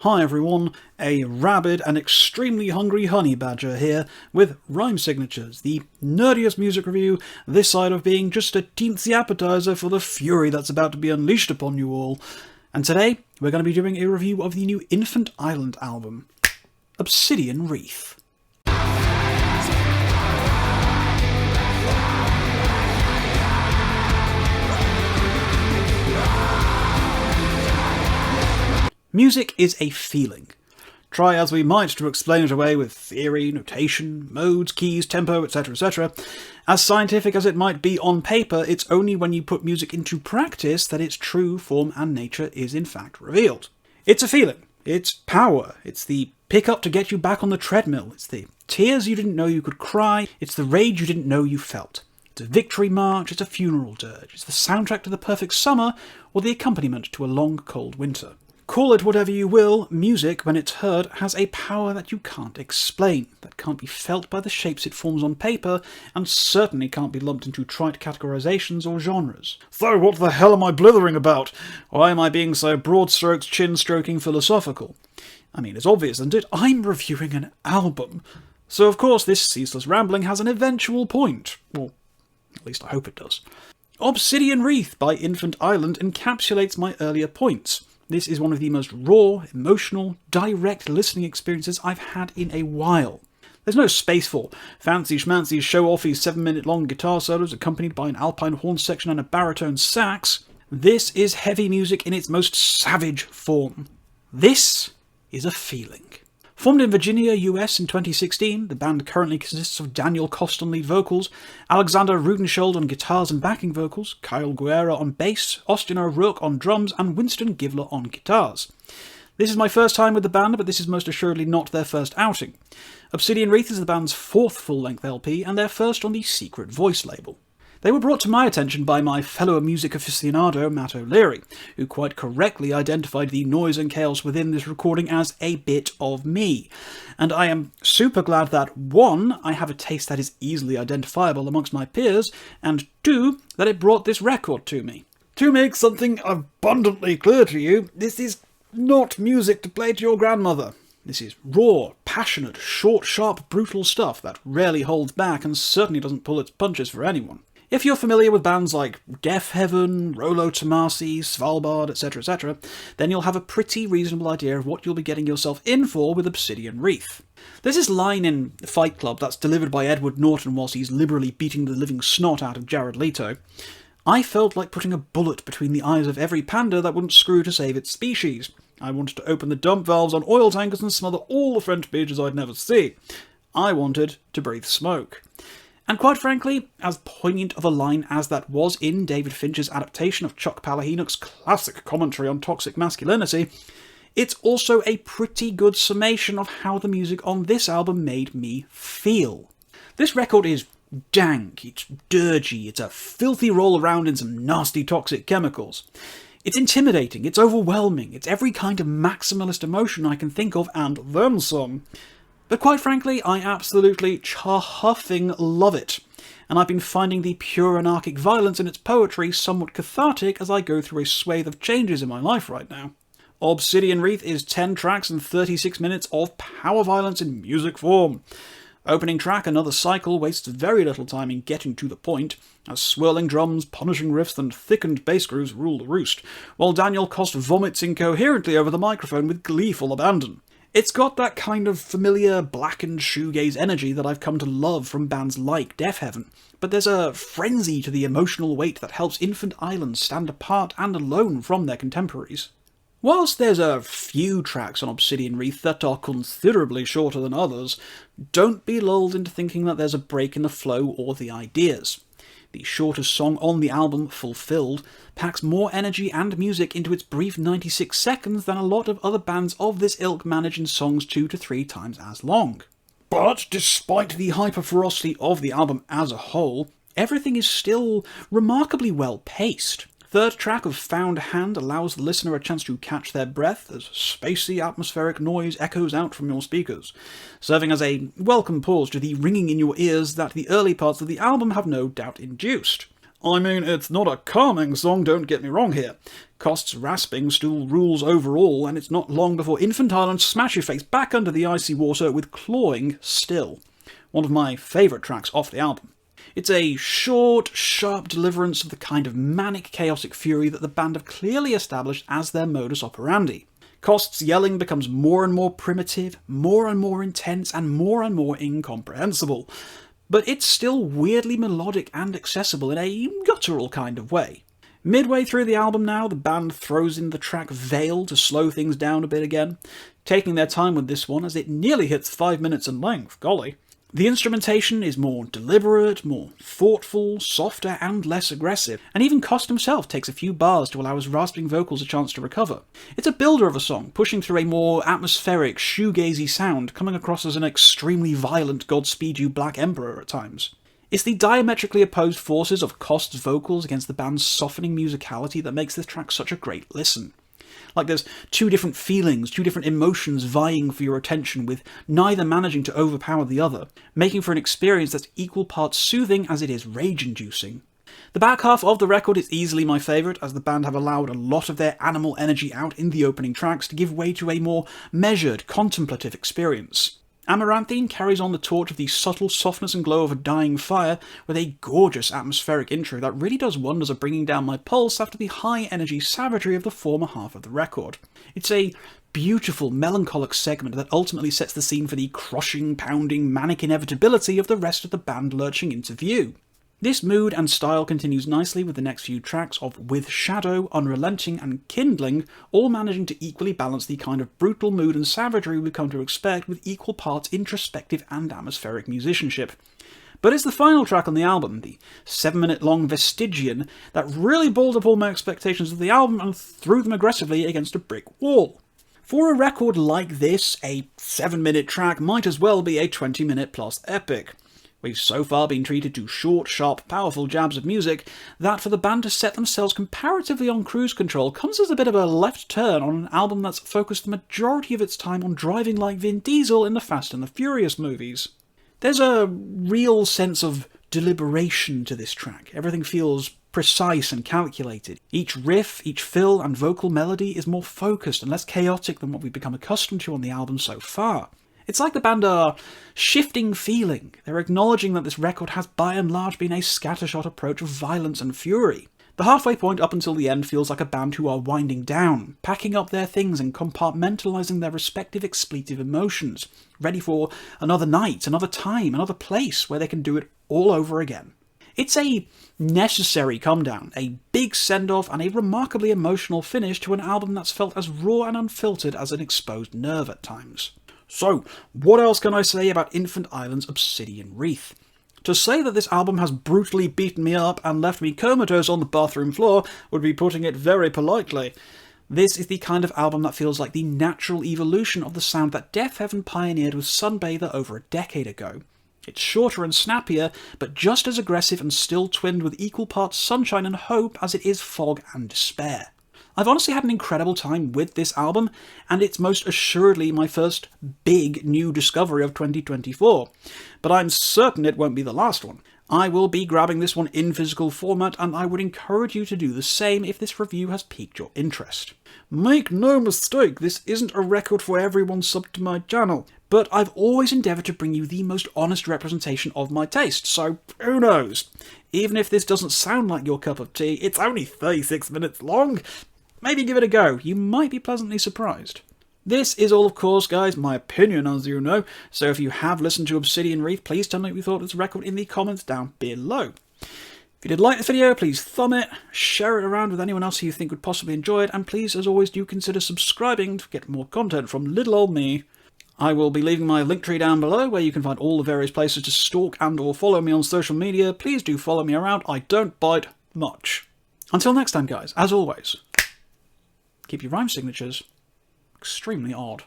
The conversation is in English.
Hi everyone, a rabid and extremely hungry honey badger here with Rhyme Signatures, the nerdiest music review this side of being just a teensy appetizer for the fury that's about to be unleashed upon you all. And today, we're going to be doing a review of the new Infant Island album, Obsidian Wreath. Music is a feeling. Try as we might to explain it away with theory, notation, modes, keys, tempo, etc. As scientific as it might be on paper, it's only when you put music into practice that its true form and nature is in fact revealed. It's a feeling. It's power. It's the pick-up to get you back on the treadmill. It's the tears you didn't know you could cry. It's the rage you didn't know you felt. It's a victory march. It's a funeral dirge. It's the soundtrack to the perfect summer or the accompaniment to a long, cold winter. Call it whatever you will, music, when it's heard, has a power that you can't explain, that can't be felt by the shapes it forms on paper, and certainly can't be lumped into trite categorizations or genres. So what the hell am I blithering about? Why am I being so broad strokes, chin-stroking philosophical? I mean, it's obvious, isn't it? I'm reviewing an album. So of course this ceaseless rambling has an eventual point. Or at least I hope it does. Obsidian Wreath by Infant Island encapsulates my earlier points. This is one of the most raw, emotional, direct listening experiences I've had in a while. There's no space for fancy schmancy show-offy 7-minute long guitar solos accompanied by an alpine horn section and a baritone sax. This is heavy music in its most savage form. This is a feeling. Formed in Virginia, US in 2016, the band currently consists of Daniel Cost on lead vocals, Alexander Rudenschold on guitars and backing vocals, Kyle Guerra on bass, Austin O'Rourke on drums, and Winston Givler on guitars. This is my first time with the band, but this is most assuredly not their first outing. Obsidian Wreath is the band's fourth full-length LP, and their first on the Secret Voice label. They were brought to my attention by my fellow music aficionado, Matt O'Leary, who quite correctly identified the noise and chaos within this recording as a bit of me. And I am super glad that 1, I have a taste that is easily identifiable amongst my peers, and 2, that it brought this record to me. To make something abundantly clear to you, this is not music to play to your grandmother. This is raw, passionate, short, sharp, brutal stuff that rarely holds back and certainly doesn't pull its punches for anyone. If you're familiar with bands like Death Heaven, Rolo Tomasi, Svalbard, etc., then you'll have a pretty reasonable idea of what you'll be getting yourself in for with Obsidian Wreath. There's this line in Fight Club that's delivered by Edward Norton whilst he's liberally beating the living snot out of Jared Leto. I felt like putting a bullet between the eyes of every panda that wouldn't screw to save its species. I wanted to open the dump valves on oil tankers and smother all the French beaches I'd never see. I wanted to breathe smoke. And quite frankly, as poignant of a line as that was in David Fincher's adaptation of Chuck Palahniuk's classic commentary on toxic masculinity, it's also a pretty good summation of how the music on this album made me feel. This record is dank, it's dirgy, it's a filthy roll around in some nasty toxic chemicals. It's intimidating, it's overwhelming, it's every kind of maximalist emotion I can think of and then some. But quite frankly, I absolutely huffing love it, and I've been finding the pure anarchic violence in its poetry somewhat cathartic as I go through a swathe of changes in my life right now. Obsidian Wreath is 10 tracks and 36 minutes of power violence in music form. Opening track, Another Cycle, wastes very little time in getting to the point, as swirling drums, punishing riffs, and thickened bass grooves rule the roost, while Daniel Cost vomits incoherently over the microphone with gleeful abandon. It's got that kind of familiar blackened shoegaze energy that I've come to love from bands like Death Heaven, but there's a frenzy to the emotional weight that helps Infant Island stand apart and alone from their contemporaries. Whilst there's a few tracks on Obsidian Wreath that are considerably shorter than others, don't be lulled into thinking that there's a break in the flow or the ideas. The shortest song on the album, Fulfilled, packs more energy and music into its brief 96 seconds than a lot of other bands of this ilk manage in songs 2 to 3 times as long. But despite the hyperferocity of the album as a whole, everything is still remarkably well paced. Third track of Found Hand allows the listener a chance to catch their breath as spacey atmospheric noise echoes out from your speakers, serving as a welcome pause to the ringing in your ears that the early parts of the album have no doubt induced. I mean, it's not a calming song, don't get me wrong here. Cost's rasping still rules overall, and it's not long before Infantile and smash your face back under the icy water with Clawing Still, one of my favourite tracks off the album. It's a short, sharp deliverance of the kind of manic, chaotic fury that the band have clearly established as their modus operandi. Cost's yelling becomes more and more primitive, more and more intense, and more incomprehensible. But it's still weirdly melodic and accessible in a guttural kind of way. Midway through the album now, the band throws in the track Veil to slow things down a bit again, taking their time with this one as it nearly hits 5 minutes in length, golly. The instrumentation is more deliberate, more thoughtful, softer and less aggressive, and even Cost himself takes a few bars to allow his rasping vocals a chance to recover. It's a builder of a song, pushing through a more atmospheric, shoegazy sound, coming across as an extremely violent Godspeed You Black Emperor at times. It's the diametrically opposed forces of Cost's vocals against the band's softening musicality that makes this track such a great listen. Like there's two different feelings, two different emotions vying for your attention, with neither managing to overpower the other, making for an experience that's equal parts soothing as it is rage-inducing. The back half of the record is easily my favourite, as the band have allowed a lot of their animal energy out in the opening tracks to give way to a more measured, contemplative experience. Amaranthine carries on the torch of the subtle softness and glow of a dying fire with a gorgeous atmospheric intro that really does wonders of bringing down my pulse after the high-energy savagery of the former half of the record. It's a beautiful, melancholic segment that ultimately sets the scene for the crushing, pounding, manic inevitability of the rest of the band lurching into view. This mood and style continues nicely with the next few tracks of With Shadow, Unrelenting and Kindling, all managing to equally balance the kind of brutal mood and savagery we've come to expect with equal parts introspective and atmospheric musicianship. But it's the final track on the album, the 7-minute long Vestigian, that really balled up all my expectations of the album and threw them aggressively against a brick wall. For a record like this, a 7-minute track might as well be a 20-minute plus epic. We've so far been treated to short, sharp, powerful jabs of music that for the band to set themselves comparatively on cruise control comes as a bit of a left turn on an album that's focused the majority of its time on driving like Vin Diesel in the Fast and the Furious movies. There's a real sense of deliberation to this track. Everything feels precise and calculated. Each riff, each fill and vocal melody is more focused and less chaotic than what we've become accustomed to on the album so far. It's like the band are shifting feeling. They're acknowledging that this record has by and large been a scattershot approach of violence and fury. The halfway point up until the end feels like a band who are winding down, packing up their things and compartmentalising their respective expletive emotions, ready for another night, another time, another place where they can do it all over again. It's a necessary come-down, a big send-off and a remarkably emotional finish to an album that's felt as raw and unfiltered as an exposed nerve at times. So, what else can I say about Infant Island's Obsidian Wreath? To say that this album has brutally beaten me up and left me comatose on the bathroom floor would be putting it very politely. This is the kind of album that feels like the natural evolution of the sound that Death Heaven pioneered with Sunbather over a decade ago. It's shorter and snappier, but just as aggressive and still twinned with equal parts sunshine and hope as it is fog and despair. I've honestly had an incredible time with this album, and it's most assuredly my first big new discovery of 2024. But I'm certain it won't be the last one. I will be grabbing this one in physical format, and I would encourage you to do the same if this review has piqued your interest. Make no mistake, this isn't a record for everyone subbed to my channel, but I've always endeavoured to bring you the most honest representation of my taste, so who knows? Even if this doesn't sound like your cup of tea, it's only 36 minutes long. Maybe give it a go, you might be pleasantly surprised. This is all, of course, guys, my opinion, as you know, so if you have listened to Obsidian Wreath, please tell me what you thought of this record in the comments down below. If you did like this video, please thumb it, share it around with anyone else who you think would possibly enjoy it, and please, as always, do consider subscribing to get more content from little old me. I will be leaving my link tree down below, where you can find all the various places to stalk and or follow me on social media. Please do follow me around, I don't bite much. Until next time, guys, as always, keep your rhyme signatures extremely odd.